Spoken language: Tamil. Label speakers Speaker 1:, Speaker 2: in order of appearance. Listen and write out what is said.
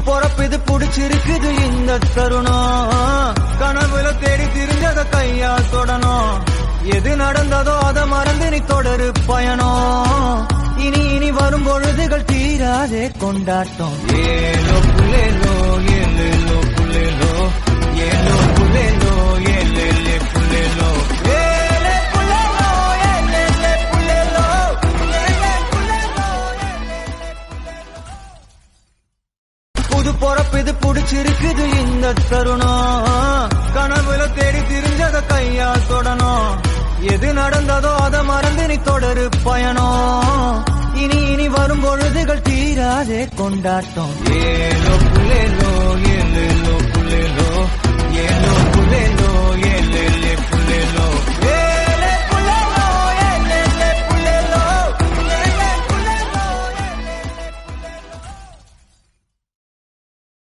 Speaker 1: பொறப்பு இது புடிச்சிருக்குது இந்த தருணம். கனவுல தேடி திரிஞ்சத கையால் தொடணும். எது நடந்ததோ அத மறந்து நீ தொடரு பயணம். இனி இனி வரும் பொழுதுகள் தீராதே கொண்டாட்டம். ஏலோ புல்லேலோ ஏலேலோ புல்லேலோ ஏலோ புல்லேலோ ஏலேலே புல்லேலோ ஏலே புல்லேலோ ஏலேலே புல்லேலோ ஏலே புல்லேலோ ஏலேலே புல்லேலோ. புது பொறப்பு இது புடிச்சிருக்குது இந்த தருணம். கனவுல தேடி திரிஞ்சத கையால் தொடணும். எது நடந்ததோ அத மறந்து நீ தொடரு பயணம். இனி இனி வரும் பொழுதுகள் தீராதே கொண்டாட்டம். ஏலோ புல்லேலோ ஏலேலோ புல்லேலோ ஏலோ